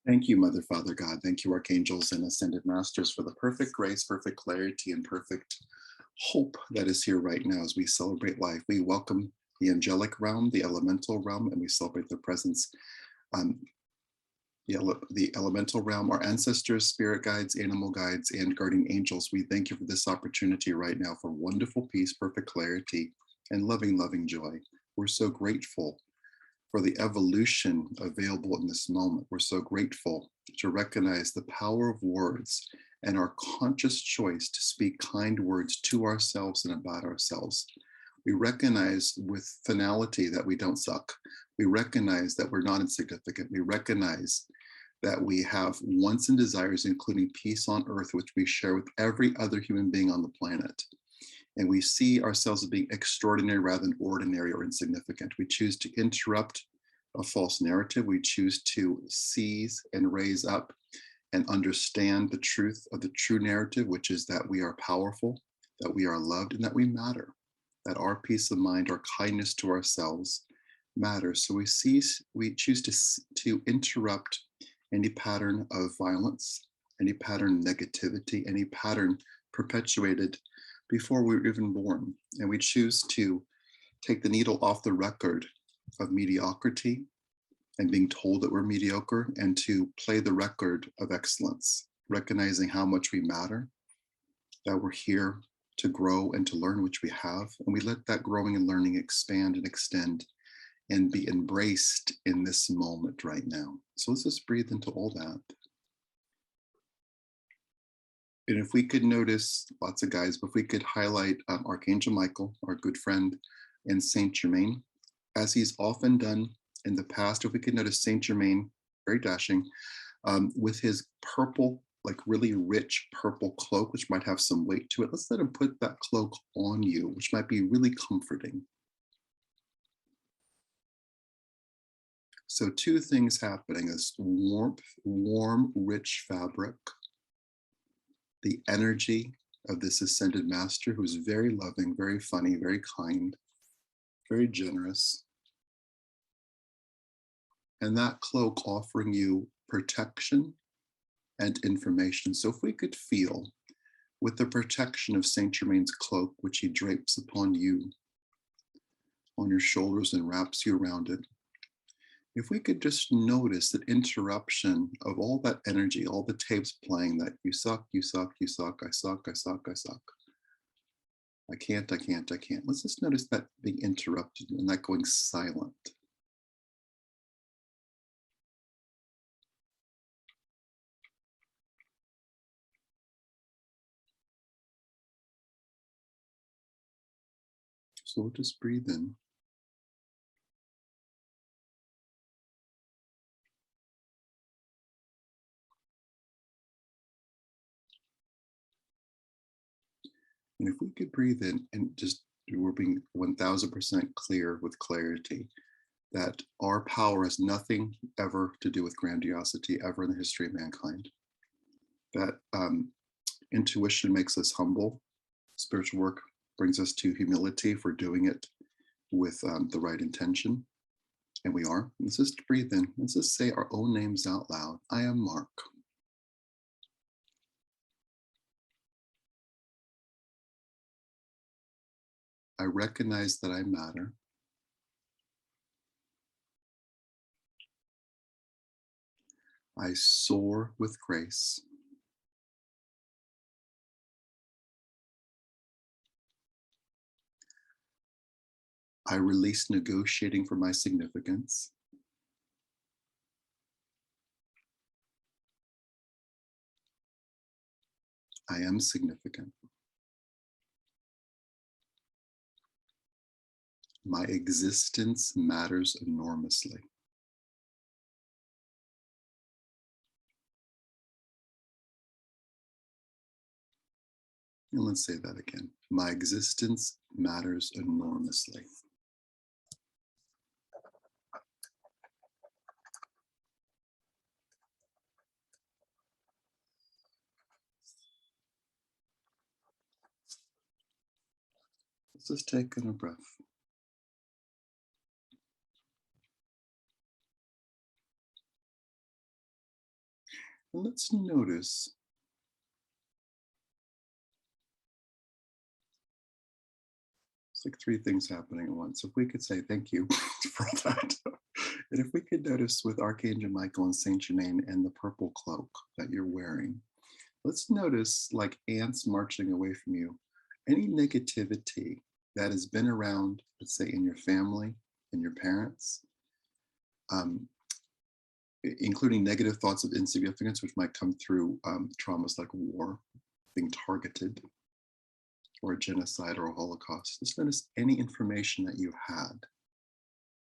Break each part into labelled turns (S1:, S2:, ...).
S1: Thank you, Mother, Father, God. Thank you, Archangels and Ascended Masters, for the perfect grace, perfect clarity, and perfect hope that is here right now as we celebrate life. We welcome the angelic realm, the elemental realm, and we celebrate their presence. Um, the elemental realm, our ancestors, spirit guides, animal guides, and guardian angels. We thank you for this opportunity right now for wonderful peace, perfect clarity, and loving, loving joy. We're so grateful for the evolution available in this moment. We're so grateful to recognize the power of words and our conscious choice to speak kind words to ourselves and about ourselves. We recognize with finality that we don't suck. We recognize that we're not insignificant. We recognize that we have wants and desires, including peace on earth, which we share with every other human being on the planet. And we see ourselves as being extraordinary rather than ordinary or insignificant. We choose to interrupt a false narrative. We choose to seize and raise up and understand the truth of the true narrative, which is that we are powerful, that we are loved, and that we matter, that our peace of mind, our kindness to ourselves matters. So we choose to interrupt any pattern of violence, any pattern of negativity, any pattern perpetuated before we were even born. And we choose to take the needle off the record of mediocrity and being told that we're mediocre, and to play the record of excellence, recognizing how much we matter, that we're here to grow and to learn, which we have. And we let that growing and learning expand and extend and be embraced in this moment right now. So let's just breathe into all that. And if we could notice, lots of guys, but if we could highlight Archangel Michael, our good friend, and Saint Germain, as he's often done in the past. If we could notice Saint Germain, very dashing, with his purple, like really rich purple cloak, which might have some weight to it. Let's let him put that cloak on you, which might be really comforting. So two things happening: this warmth, warm, rich fabric, the energy of this ascended master who's very loving, very funny, very kind, very generous. And that cloak offering you protection and information. So if we could feel with the protection of Saint Germain's cloak, which he drapes upon you, on your shoulders and wraps you around it, if we could just notice that interruption of all that energy, all the tapes playing that you suck, you suck, you suck, I suck, I suck, I suck. I can't, I can't, I can't. Let's just notice that being interrupted and that going silent. So we'll just breathe in. And if we could breathe in and just, we're being 1000% clear with clarity that our power has nothing ever to do with grandiosity ever in the history of mankind. That intuition makes us humble. Spiritual work brings us to humility for doing it with the right intention. And we are. Let's just breathe in. Let's just say our own names out loud. I am Mark. I recognize that I matter. I soar with grace. I release negotiating for my significance. I am significant. My existence matters enormously. And let's say that again. My existence matters enormously. Let's just take in a breath. And let's notice it's like three things happening at once. If we could say thank you for that. And if we could notice with Archangel Michael and Saint Germain and the purple cloak that you're wearing, let's notice like ants marching away from you, any negativity that has been around, let's say in your family and your parents, um, including negative thoughts of insignificance, which might come through traumas like war, being targeted, or a genocide or a Holocaust. Just notice any information that you had,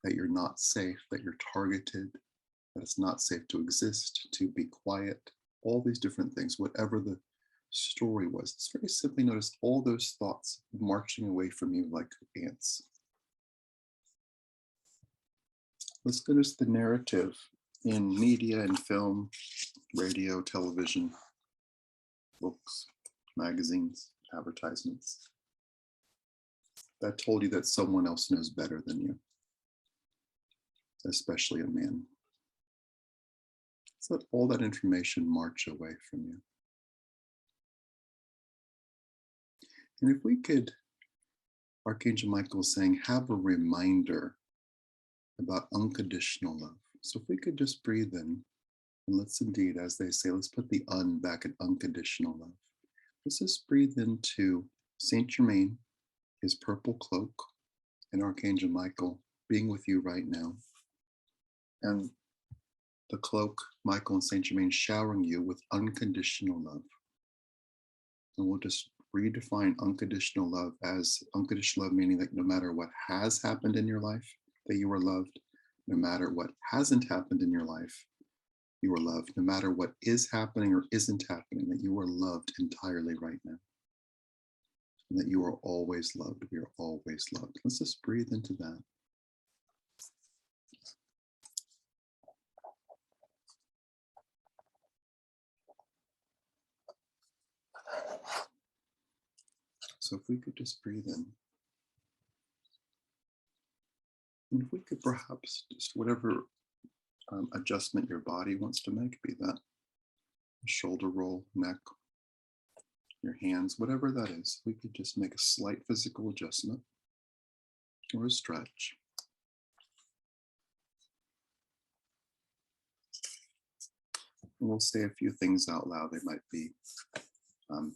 S1: that you're not safe, that you're targeted, that it's not safe to exist, to be quiet, all these different things, whatever the story was. Just very simply notice all those thoughts marching away from you like ants. Let's notice the narrative in media and film, radio, television, books, magazines, advertisements that told you that someone else knows better than you, especially a man. So let all that information march away from you. And if we could, Archangel Michael is saying, have a reminder about unconditional love. So if we could just breathe in, and let's indeed, as they say, let's put the back in unconditional love. Let's just breathe into Saint Germain, his purple cloak, and Archangel Michael being with you right now. And the cloak, Michael and Saint Germain showering you with unconditional love. And we'll just redefine unconditional love as unconditional love, meaning that no matter what has happened in your life, that you are loved. No matter what hasn't happened in your life, you are loved. No matter what is happening or isn't happening, that you are loved entirely right now. And that you are always loved. We are always loved. Let's just breathe into that. So if we could just breathe in. And if we could perhaps just whatever adjustment your body wants to make, be that shoulder roll, neck, your hands, whatever that is, we could just make a slight physical adjustment or a stretch. And we'll say a few things out loud. They might be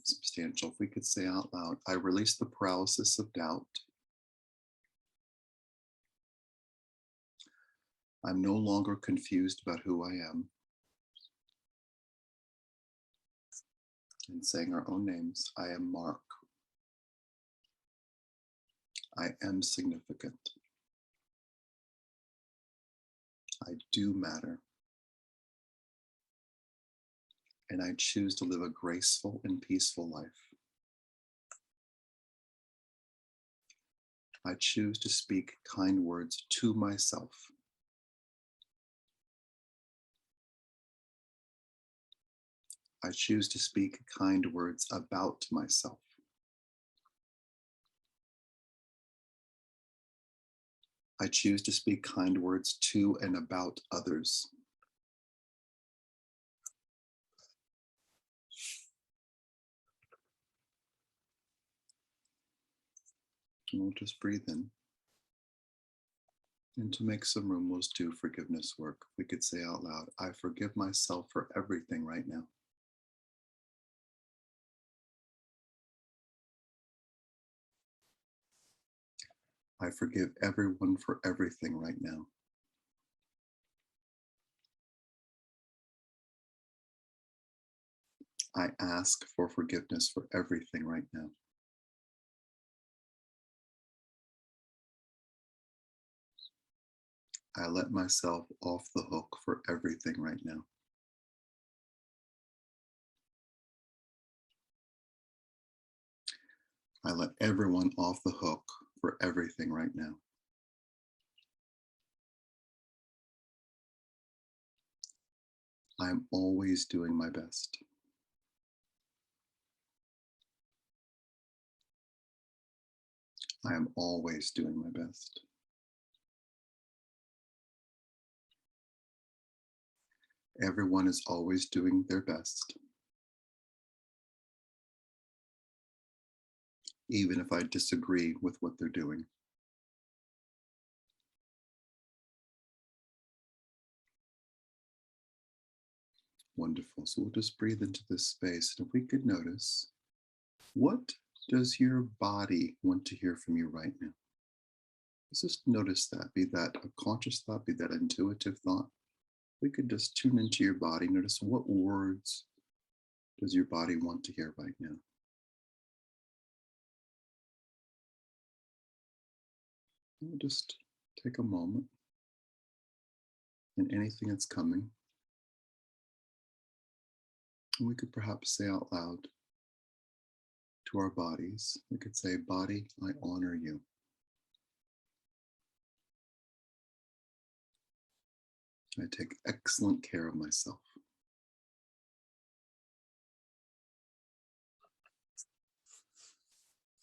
S1: substantial. If we could say out loud, I release the paralysis of doubt. I'm no longer confused about who I am. And saying our own names, I am Mark. I am significant. I do matter. And I choose to live a graceful and peaceful life. I choose to speak kind words to myself. I choose to speak kind words about myself. I choose to speak kind words to and about others. And we'll just breathe in. And to make some room, we'll do forgiveness work. We could say out loud, I forgive myself for everything right now. I forgive everyone for everything right now. I ask for forgiveness for everything right now. I let myself off the hook for everything right now. I let everyone off the hook for everything right now. I am always doing my best. I am always doing my best. Everyone is always doing their best, even if I disagree with what they're doing. Wonderful. So we'll just breathe into this space. And if we could notice, what does your body want to hear from you right now? Let's just notice that, be that a conscious thought, be that intuitive thought. We could just tune into your body. Notice, what words does your body want to hear right now? We'll just take a moment, and anything that's coming, and we could perhaps say out loud to our bodies, we could say, "Body, I honor you. I take excellent care of myself.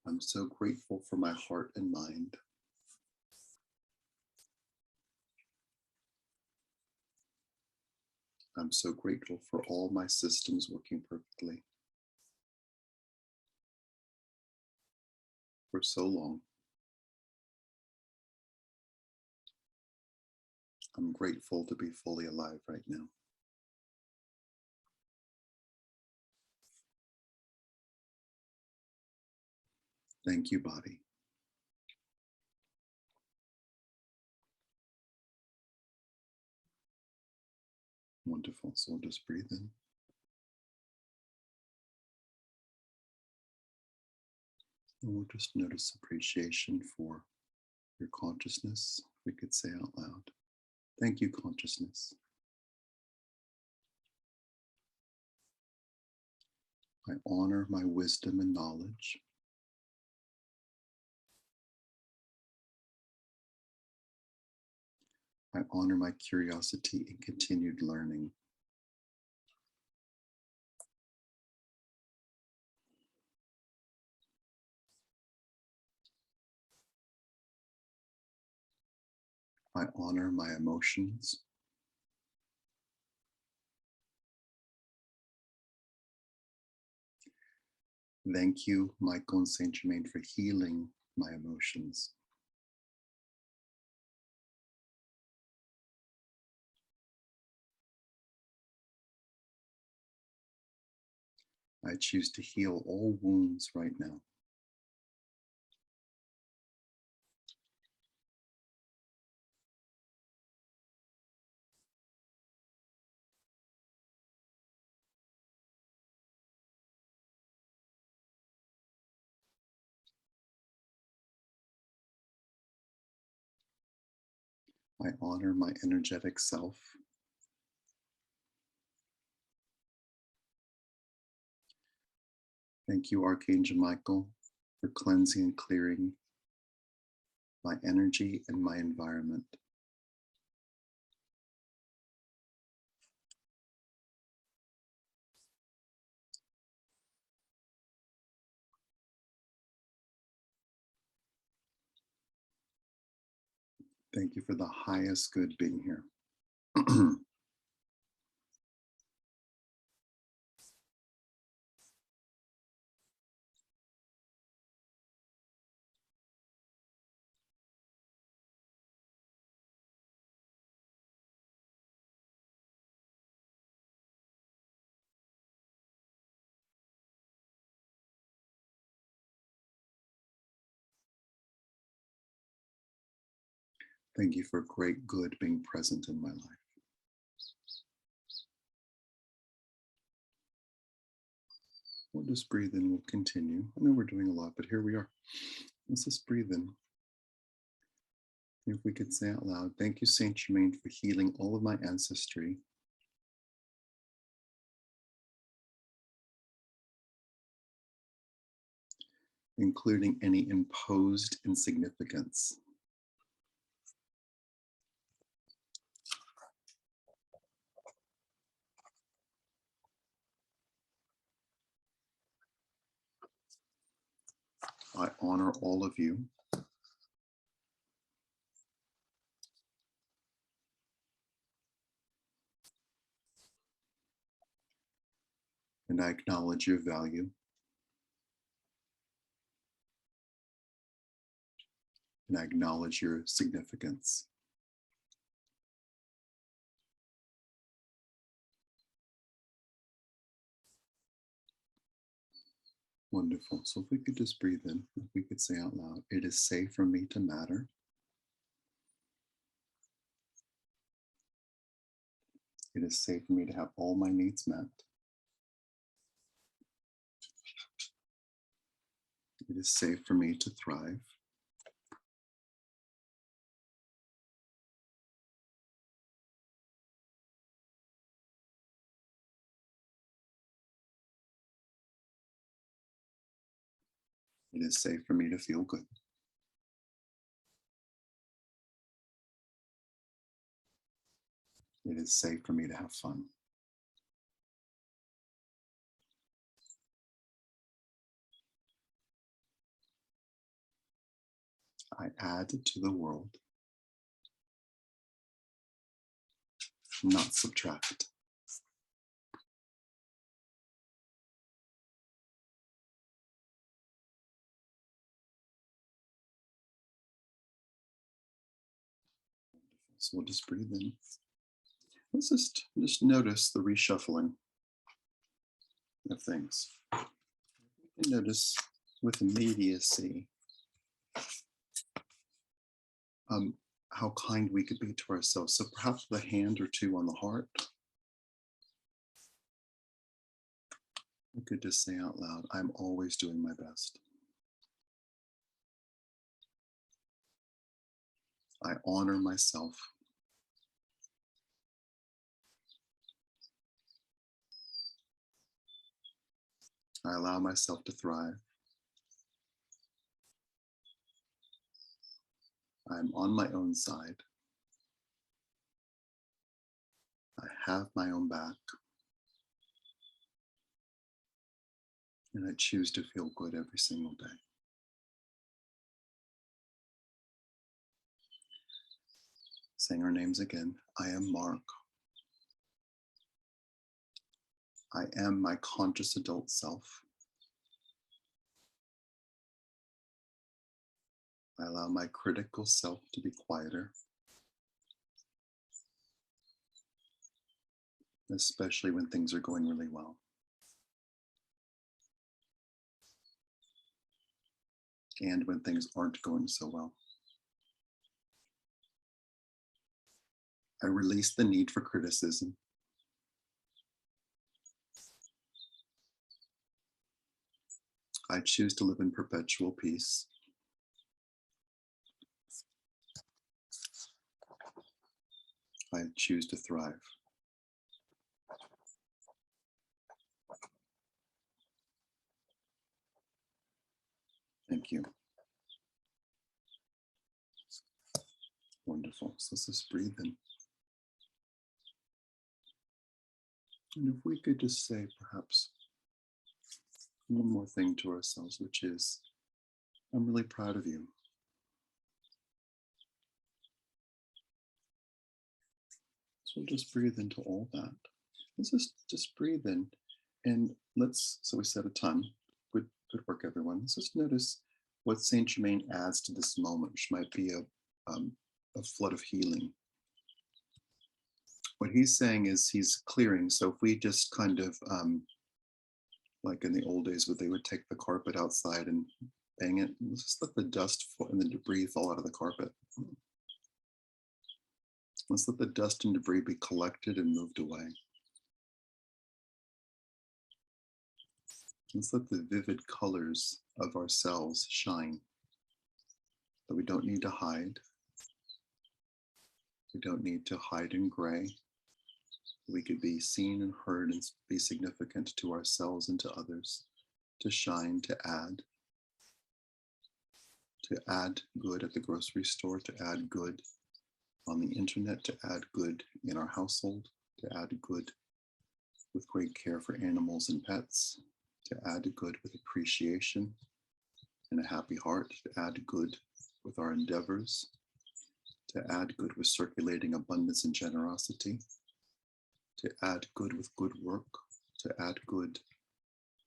S1: I'm so grateful for my heart and mind. I'm so grateful for all my systems working perfectly for so long. I'm grateful to be fully alive right now." Thank you, body. Wonderful. So we'll just breathe in. And we'll just notice appreciation for your consciousness. We could say out loud, "Thank you, consciousness. I honor my wisdom and knowledge. I honor my curiosity and continued learning. I honor my emotions. Thank you, Michael and Saint Germain, for healing my emotions. I choose to heal all wounds right now. I honor my energetic self. Thank you, Archangel Michael, for cleansing and clearing my energy and my environment. Thank you for the highest good being here. Thank you for great good being present in my life. We'll just breathe in, we'll continue. I know we're doing a lot, but here we are. Let's just breathe in. If we could say out loud, "Thank you, Saint Germain, for healing all of my ancestry. Including any imposed insignificance. I honor all of you. And I acknowledge your value. And I acknowledge your significance. Wonderful. So if we could just breathe in, if we could say out loud, it is safe for me to matter. It is safe for me to have all my needs met. It is safe for me to thrive. It is safe for me to feel good. It is safe for me to have fun. I add to the world, not subtract. So we'll just breathe in. Let's just notice the reshuffling of things. We can notice with immediacy how kind we could be to ourselves. So perhaps with a hand or two on the heart, we could just say out loud, I'm always doing my best. I honor myself. I allow myself to thrive. I'm on my own side. I have my own back. And I choose to feel good every single day. Saying our names again. I am Mark. I am my conscious adult self. I allow my critical self to be quieter, especially when things are going really well. And when things aren't going so well. I release the need for criticism. I choose to live in perpetual peace. I choose to thrive. Thank you. Wonderful. So let's just breathe in. And if we could just say perhaps one more thing to ourselves, which is, I'm really proud of you. So we'll just breathe into all that. Let's just breathe in and so we set a time. Good work, everyone. Let's just notice what Saint Germain adds to this moment, which might be a flood of healing. What he's saying is he's clearing. So if we just kind of, like in the old days where they would take the carpet outside and bang it, let's just let the dust and the debris fall out of the carpet. Let's let the dust and debris be collected and moved away. Let's let the vivid colors of ourselves shine, that we don't need to hide. We don't need to hide in gray. We could be seen and heard and be significant to ourselves and to others, to shine, to add good at the grocery store, to add good on the internet, to add good in our household, to add good with great care for animals and pets, to add good with appreciation and a happy heart, to add good with our endeavors, to add good with circulating abundance and generosity, to add good with good work, to add good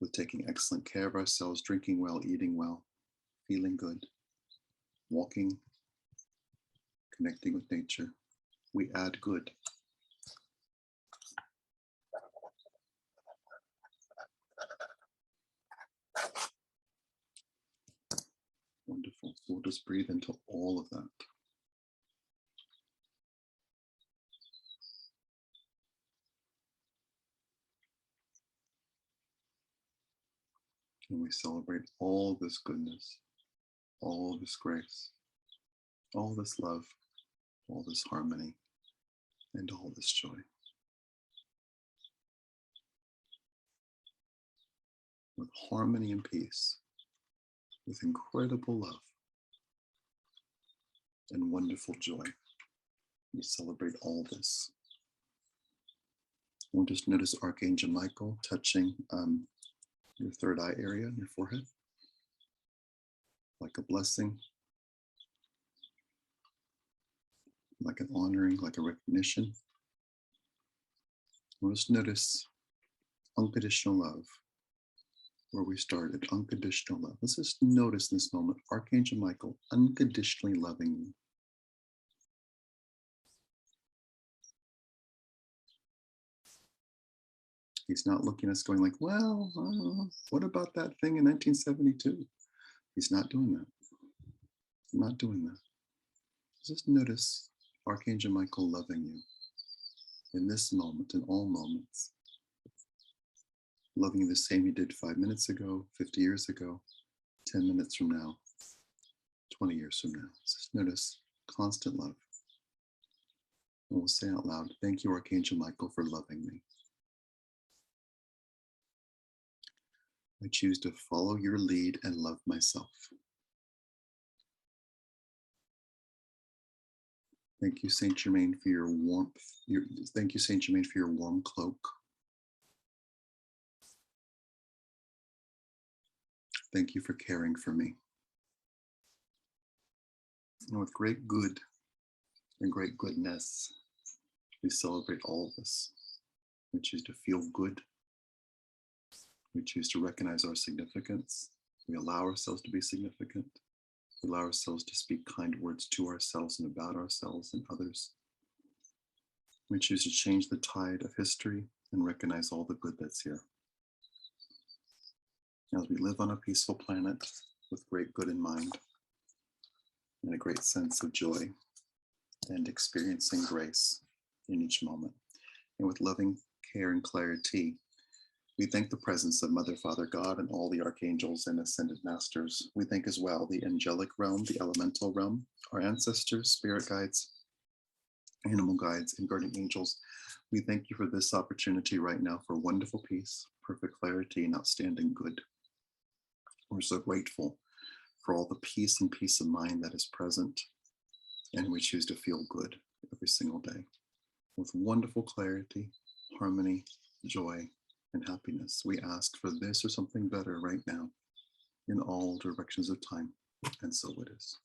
S1: with taking excellent care of ourselves, drinking well, eating well, feeling good, walking, connecting with nature. We add good. Wonderful. So we'll just breathe into all of that. And we celebrate all this goodness, all this grace, all this love, all this harmony, and all this joy. With harmony and peace, with incredible love and wonderful joy, we celebrate all this. We'll just notice Archangel Michael touching your third eye area on your forehead, like a blessing, like an honoring, like a recognition. We'll just notice unconditional love, where we started, unconditional love. Let's just notice in this moment, Archangel Michael unconditionally loving you. He's not looking at us going like, well, what about that thing in 1972? He's not doing that. Not doing that. Just notice Archangel Michael loving you in this moment, in all moments. Loving you the same he did 5 minutes ago, 50 years ago, 10 minutes from now, 20 years from now. Just notice constant love. And we'll say out loud, thank you, Archangel Michael, for loving me. I choose to follow your lead and love myself. Thank you, Saint Germain, for your warmth. Thank you, Saint Germain, for your warm cloak. Thank you for caring for me. And with great good and great goodness, we celebrate all of this. We choose to feel good. We choose to recognize our significance. We allow ourselves to be significant. We allow ourselves to speak kind words to ourselves and about ourselves and others. We choose to change the tide of history and recognize all the good that's here. As we live on a peaceful planet with great good in mind and a great sense of joy and experiencing grace in each moment. And with loving care and clarity, we thank the presence of Mother, Father, God, and all the archangels and ascended masters. We thank as well the angelic realm, the elemental realm, our ancestors, spirit guides, animal guides, and guardian angels. We thank you for this opportunity right now for wonderful peace, perfect clarity, and outstanding good. We're so grateful for all the peace and peace of mind that is present, and we choose to feel good every single day with wonderful clarity, harmony, joy, and happiness. We ask for this or something better right now in all directions of time, and so it is.